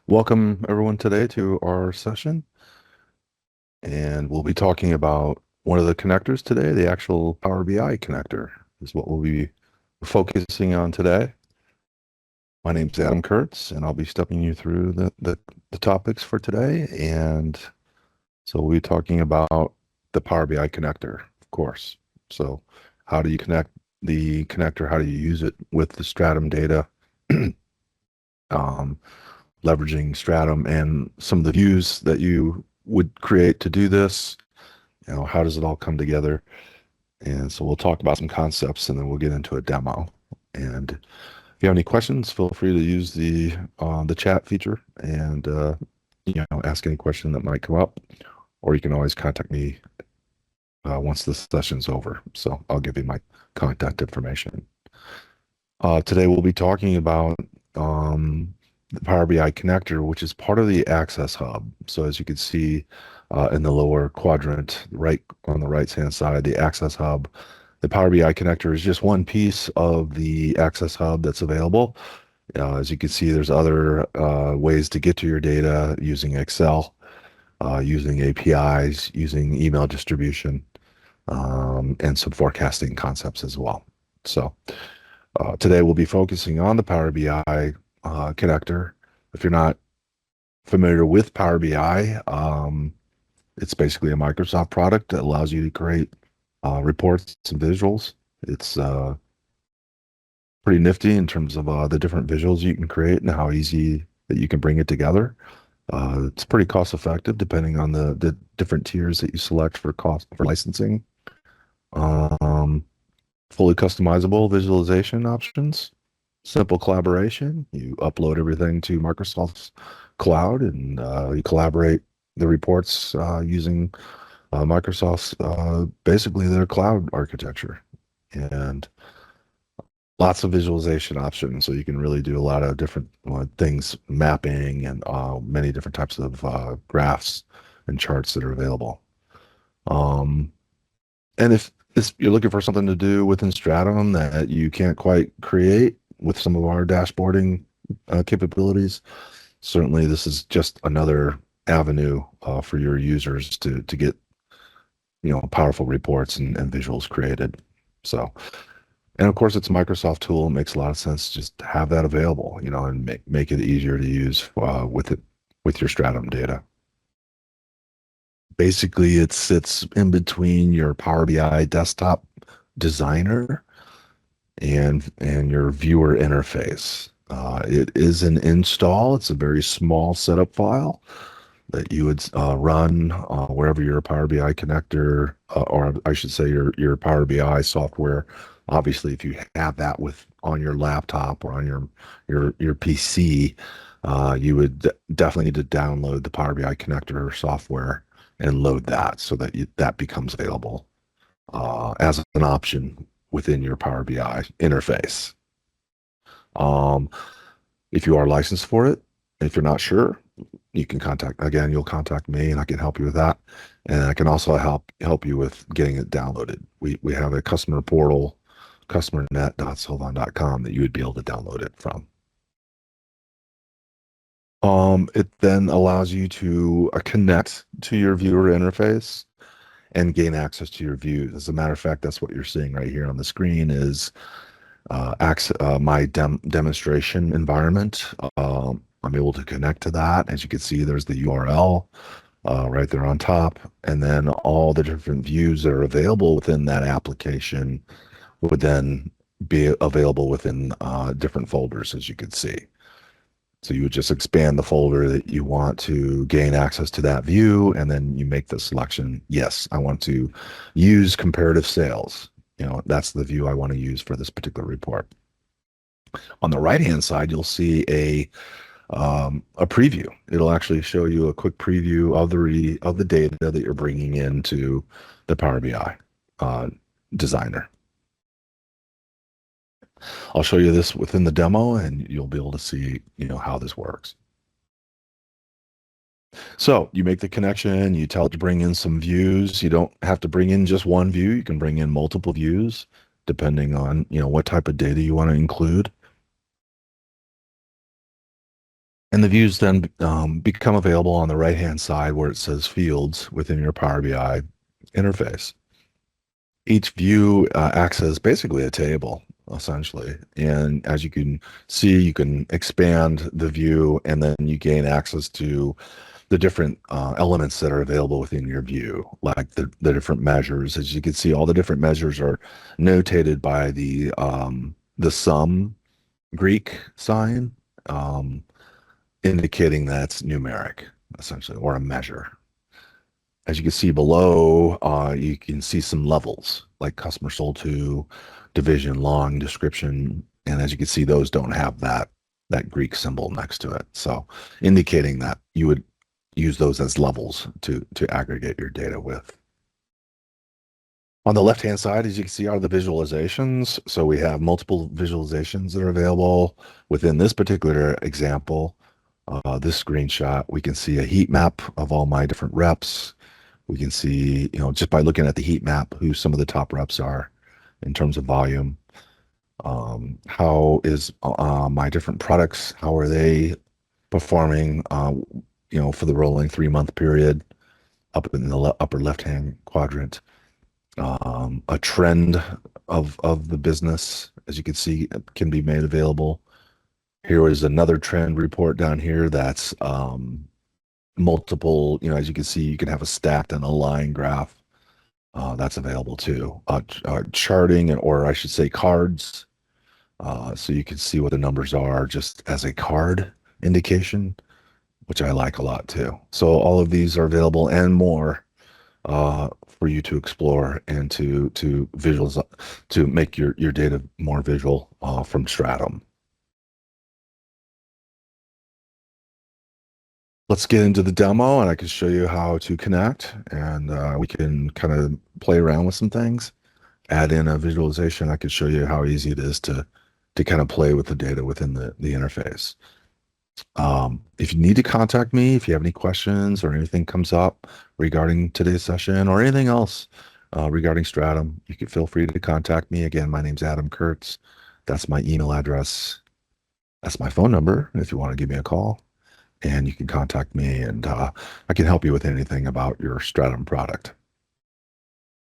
Welcome everyone today to our session, and we'll be talking about one of the connectors today. The actual Power BI connector is what we'll be focusing on today. My name's Adam Kurtz, and I'll be stepping you through the topics for today. And so we'll be talking about the Power BI connector, of course. So how do you connect the connector? How do you use it with the Stratum data? um, Leveraging Stratum and some of the views that you would create to do this. How does it all come together? And so we'll talk about some concepts and then we'll get into a demo. And if you have any questions, feel free to use the chat feature and ask any question that might come up, or you can always contact me once the session's over. So I'll give you my contact information. Today we'll be talking about the Power BI connector, which is part of the Access Hub. So as you can see in the lower quadrant, right on the right-hand side, the Access Hub, the Power BI connector is just one piece of the Access Hub that's available. As you can see, there's other ways to get to your data using Excel, using APIs, using email distribution, and some forecasting concepts as well. So today we'll be focusing on the Power BI connector. If you're not familiar with Power BI, it's basically a Microsoft product that allows you to create reports and visuals. It's pretty nifty in terms of the different visuals you can create and how easy that you can bring it together. It's pretty cost effective depending on the different tiers that you select for cost for licensing. Um, Fully customizable visualization options, simple collaboration. You upload everything to Microsoft's cloud and you collaborate the reports using Microsoft's basically their cloud architecture, and lots of visualization options. So you can really do a lot of different things, mapping and many different types of graphs and charts that are available. Um, and if you're looking for something to do within Stratum that you can't quite create with some of our dashboarding capabilities, certainly this is just another avenue for your users to get powerful reports and visuals created. So, and of course, it's a Microsoft tool. It makes a lot of sense just to have that available, and make it easier to use with your Stratum data. Basically, it sits in between your Power BI desktop designer and your viewer interface. It is an install. It's a very small setup file that you would run wherever your Power BI connector, or I should say your Power BI software. Obviously, if you have that with on your laptop or on your PC, you would definitely need to download the Power BI connector software and load that so that that becomes available as an option within your Power BI interface. Um, if you are licensed for it, if you're not sure, you can you'll contact me and I can help you with that. And I can also help you with getting it downloaded. We have a customer portal, customernet.sylvan.com, that you would be able to download it from. It then allows you to connect to your viewer interface and gain access to your views. As a matter of fact, that's what you're seeing right here on the screen is my demonstration environment. I'm able to connect to that. As you can see, there's the URL right there on top, and then all the different views that are available within that application would then be available within different folders, as you can see. So you would just expand the folder that you want to gain access to that view, and then you make the selection. Yes, I want to use comparative sales. That's the view I want to use for this particular report. On the right-hand side, you'll see a preview. It'll actually show you a quick preview of the data that you're bringing into the Power BI designer. I'll show you this within the demo, and you'll be able to see how this works. So you make the connection, you tell it to bring in some views. You don't have to bring in just one view. You can bring in multiple views depending on what type of data you want to include. And the views then become available on the right-hand side where it says fields within your Power BI interface. Each view acts as basically a table, essentially. And as you can see, you can expand the view and then you gain access to the different elements that are available within your view, like the different measures. As you can see, all the different measures are notated by the sum Greek sign, um, indicating that's numeric, essentially, or a measure. As you can see below, you can see some levels like customer sold to, division, long, description, and as you can see, those don't have that Greek symbol next to it. So indicating that you would use those as levels to aggregate your data with. On the left-hand side, as you can see, are the visualizations. So we have multiple visualizations that are available within this particular example. This screenshot, we can see a heat map of all my different reps. We can see, just by looking at the heat map, who some of the top reps are in terms of volume. How is my different products, how are they performing, for the rolling 3-month period up in the upper left-hand quadrant. A trend of the business, as you can see, can be made available. Here is another trend report down here that's multiple, as you can see, you can have a stacked and a line graph. That's available too. Charting, or I should say cards. So you can see what the numbers are just as a card indication, which I like a lot too. So all of these are available and more for you to explore and to visualize, to make your data more visual from Stratum. Let's get into the demo and I can show you how to connect, and we can kind of play around with some things, add in a visualization. I can show you how easy it is to kind of play with the data within the interface. If you need to contact me, if you have any questions or anything comes up regarding today's session or anything else regarding Stratum, you can feel free to contact me. Again, my name's Adam Kurtz. That's my email address. That's my phone number if you want to give me a call. And you can contact me, and I can help you with anything about your Stratum product.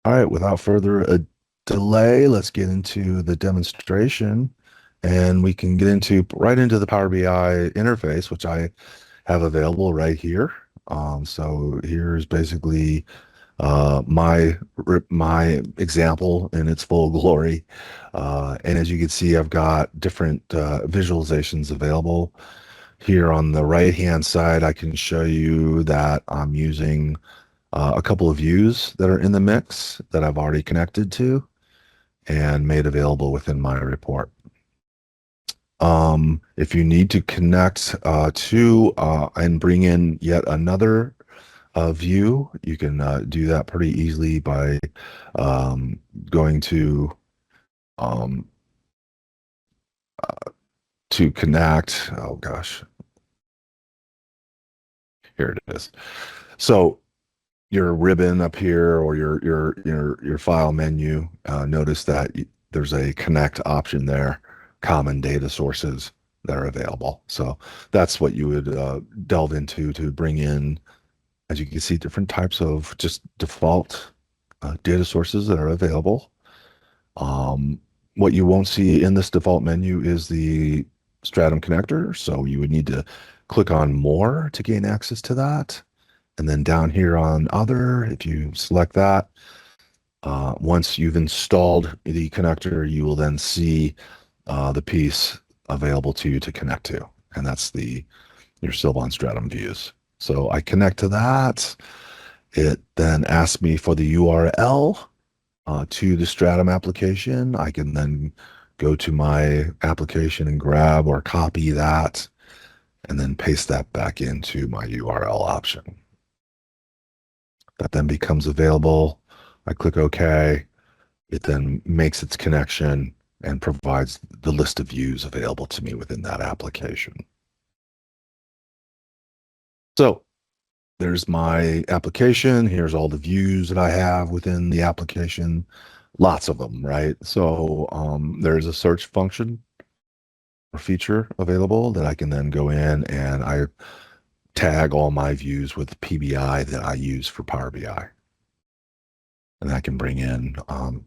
All right, without further delay, let's get into the demonstration, and we can get right into the Power BI interface, which I have available right here. So here's basically my example in its full glory. And as you can see, I've got different visualizations available. Here on the right-hand side, I can show you that I'm using a couple of views that are in the mix that I've already connected to and made available within my report. If you need to connect to and bring in yet another view, you can do that pretty easily by going um, to connect. Oh gosh, here it is. So your ribbon up here, or your file menu, notice that there's a connect option there, common data sources that are available. So that's what you would delve into to bring in, as you can see, different types of just default data sources that are available. What you won't see in this default menu is the Stratum connector, so you would need to click on more to gain access to that. And then down here on other, if you select that, once you've installed the connector, you will then see the piece available to you to connect to. And that's your Sylvan Stratum views. So I connect to that. It then asks me for the URL to the Stratum application. I can then go to my application and grab or copy that and then paste that back into my URL option. That then becomes available. I click OK. It then makes its connection and provides the list of views available to me within that application. So there's my application. Here's all the views that I have within the application. Lots of them, right? So there's a search function feature available that I can then go in and I tag all my views with PBI that I use for Power BI. And I can bring in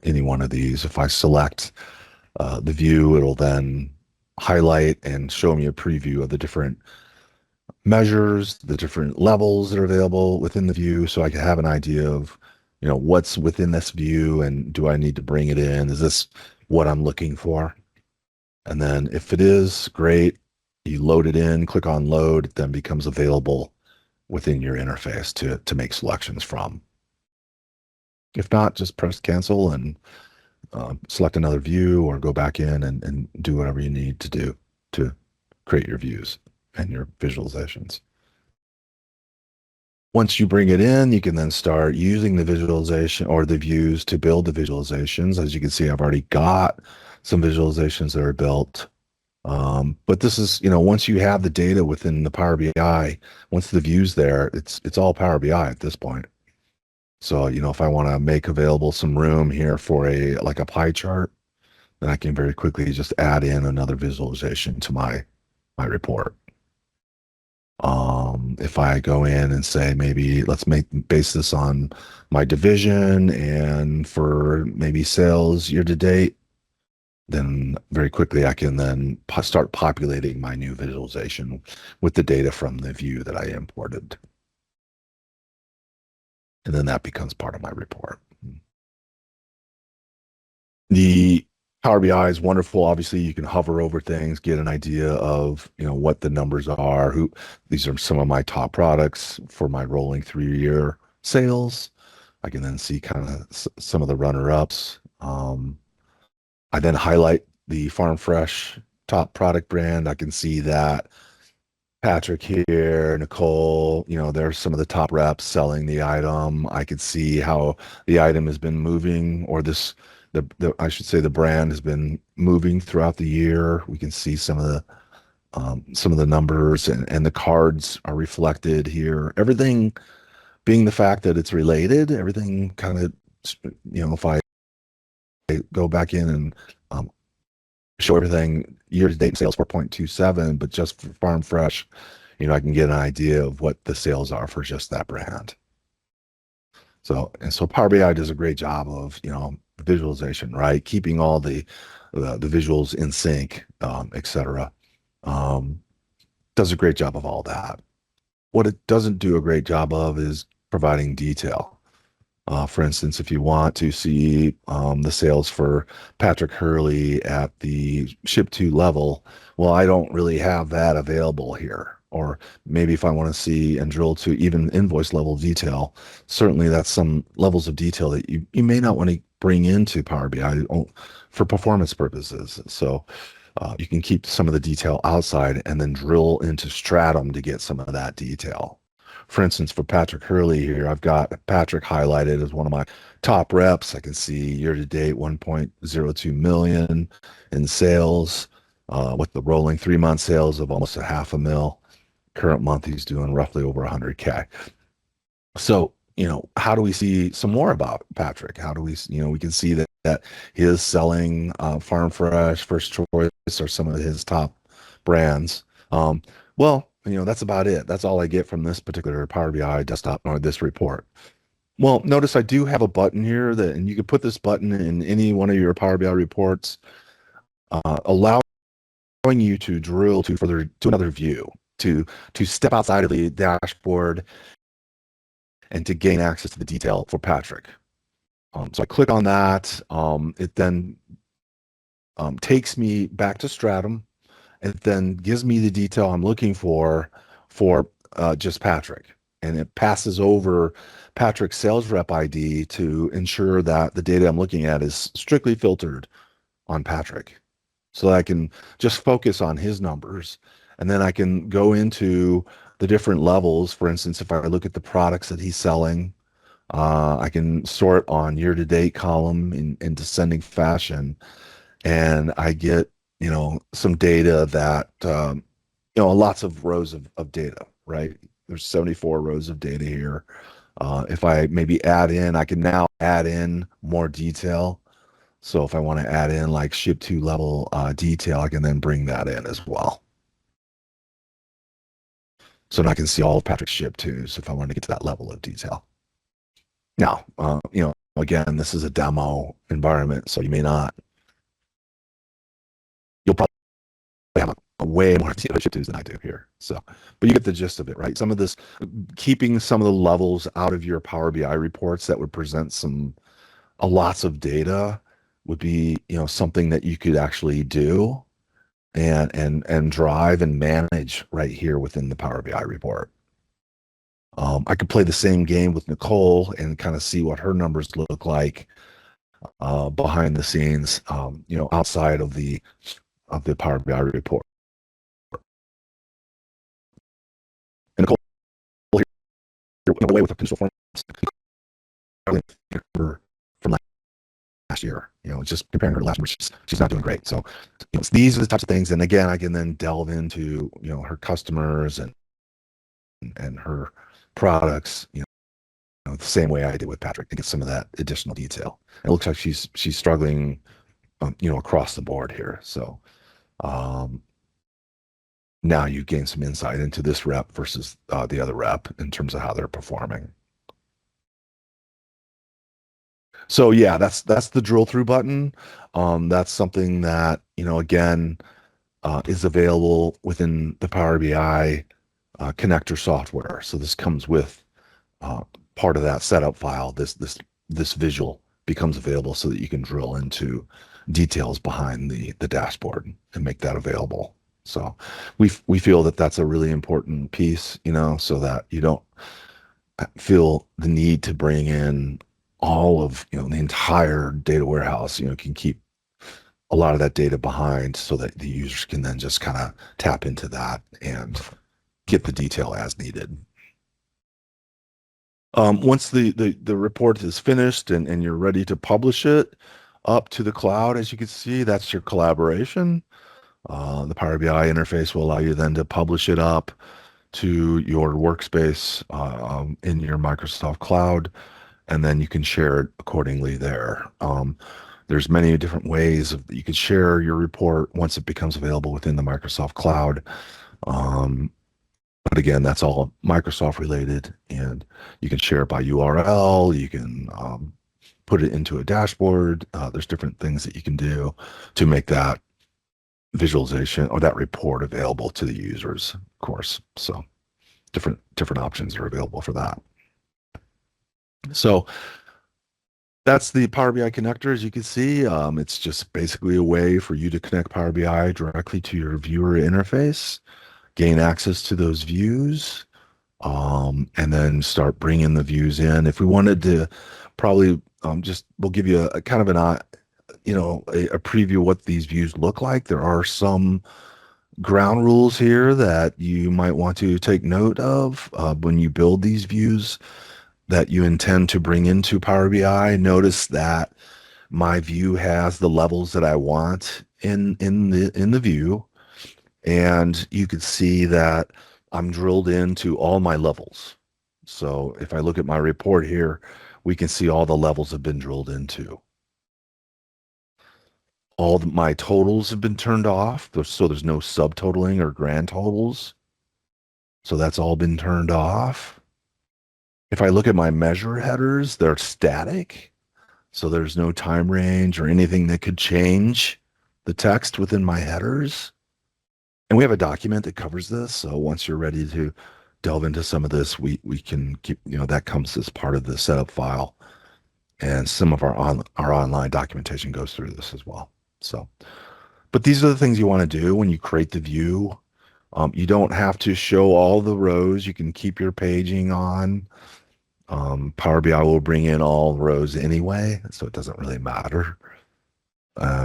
any one of these. If I select the view, it'll then highlight and show me a preview of the different measures, the different levels that are available within the view, so I can have an idea of, what's within this view and do I need to bring it in? Is this what I'm looking for? And then if it is, great. You load it in, click on load, it then becomes available within your interface to make selections from. If not, just press cancel and select another view or go back in and do whatever you need to do to create your views and your visualizations. Once you bring it in, you can then start using the visualization or the views to build the visualizations. As you can see, I've already got some visualizations that are built. But this is, once you have the data within the Power BI, once the view's there, it's all Power BI at this point. So, if I want to make available some room here for like a pie chart, then I can very quickly just add in another visualization to my report. If I go in and say, maybe let's base this on my division and for maybe sales year to date, then very quickly I can then start populating my new visualization with the data from the view that I imported. And then that becomes part of my report. The Power BI is wonderful. Obviously, you can hover over things, get an idea of, what the numbers are. These are some of my top products for my rolling 3-year sales. I can then see kind of some of the runner-ups. I then highlight the Farm Fresh top product brand. I can see that Patrick here, Nicole, there's some of the top reps selling the item. I could see how the item has been moving, or I should say the brand has been moving throughout the year. We can see some of the numbers and the cards are reflected here. Everything being the fact that it's related, everything kind of, if I go back in and um, show everything year to date sales 4.27, but just for Farm Fresh, I can get an idea of what the sales are for just that brand. So Power BI does a great job of, visualization, right? Keeping all the visuals in sync, et cetera. Um, does a great job of all that. What it doesn't do a great job of is providing detail. For instance, if you want to see the sales for Patrick Hurley at the ship to level, well, I don't really have that available here. Or maybe if I want to see and drill to even invoice level detail, certainly that's some levels of detail that you may not want to bring into Power BI for performance purposes. So you can keep some of the detail outside and then drill into Stratum to get some of that detail. For instance, for Patrick Hurley here, I've got Patrick highlighted as one of my top reps. I can see year to date 1.02 million in sales, with the rolling 3-month sales of almost a half a mil. Current month, he's doing roughly over 100K. So, how do we see some more about Patrick? How do we can see that he is selling Farm Fresh, First Choice, or some of his top brands. Well, that's about it. That's all I get from this particular Power BI desktop or this report. Well, notice I do have a button here and you can put this button in any one of your Power BI reports, allowing you to drill to another view, to step outside of the dashboard and to gain access to the detail for Patrick. So I click on that. It then takes me back to Stratum. It then gives me the detail I'm looking for just Patrick. And it passes over Patrick's sales rep ID to ensure that the data I'm looking at is strictly filtered on Patrick. So that I can just focus on his numbers. And then I can go into the different levels. For instance, if I look at the products that he's selling, I can sort on year-to-date column in descending fashion, and I get, some data that, lots of rows of data, right? There's 74 rows of data here. If I maybe I can now add in more detail. So if I want to add in like ship to level detail, I can then bring that in as well. So now I can see all of Patrick's ship twos if I wanted to get to that level of detail. Now, again, this is a demo environment, so you may not, you'll probably have a way more ship twos than I do here. So, but you get the gist of it, right? Some of this, keeping some of the levels out of your Power BI reports that would present lots of data would be, something that you could actually do and drive and manage right here within the Power BI report. I could play the same game with Nicole and kind of see what her numbers look like behind the scenes, outside of the Power BI report. And Nicole here away with a potential from last year. Just comparing her to last year, she's not doing great. So these are the types of things. And again, I can then delve into her customers and her products, the same way I did with Patrick to get some of that additional detail. It looks like she's struggling, across the board here. So now you gain some insight into this rep versus the other rep in terms of how they're performing. So yeah, that's the drill through button. That's something that, again, is available within the Power BI connector software. So this comes with uh, part of that setup file. This visual becomes available so that you can drill into details behind the dashboard and make that available. So we feel that that's a really important piece, so that you don't feel the need to bring in all of the entire data warehouse. Can keep a lot of that data behind so that the users can then just kind of tap into that and get the detail as needed. Once the report is finished and you're ready to publish it up to the cloud, as you can see, that's your collaboration. The Power BI interface will allow you then to publish it up to your workspace in your Microsoft Cloud, and then you can share it accordingly there. There's many different ways that you can share your report once it becomes available within the Microsoft Cloud. But again, that's all Microsoft related, and you can share it by URL. You can put it into a dashboard. There's different things that you can do to make that visualization or that report available to the users, of course. So different options are available for that. So that's the Power BI connector. As you can see, it's just basically a way for you to connect Power BI directly to your viewer interface, gain access to those views, and then start bringing the views in. If we wanted to, probably we'll give you a kind of a preview of what these views look like. There are some ground rules here that you might want to take note of when you build these views that you intend to bring into Power BI. Notice that my view has the levels that I want in the view, and you could see that I'm drilled into all my levels. So if I look at my report here, we can see all the levels have been drilled into. All my totals have been turned off, so there's no subtotaling or grand totals. So that's all been turned off. If I look at my measure headers, they're static. So there's no time range or anything that could change the text within my headers. And we have a document that covers this. So once you're ready to delve into some of this, we can keep, that comes as part of the setup file. And some of our online documentation goes through this as well. So, but these are the things you want to do when you create the view. You don't have to show all the rows. You can keep your paging on. Power BI will bring in all rows anyway, so it doesn't really matter.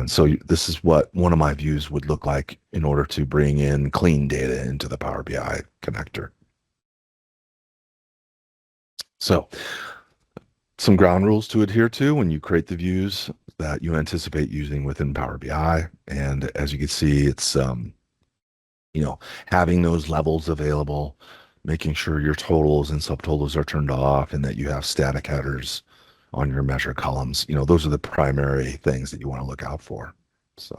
So this is what one of my views would look like in order to bring in clean data into the Power BI connector. So some ground rules to adhere to when you create the views that you anticipate using within Power BI. And as you can see, it's, having those levels available, making sure your totals and subtotals are turned off and that you have static headers on your measure columns. Those are the primary things that you want to look out for. So.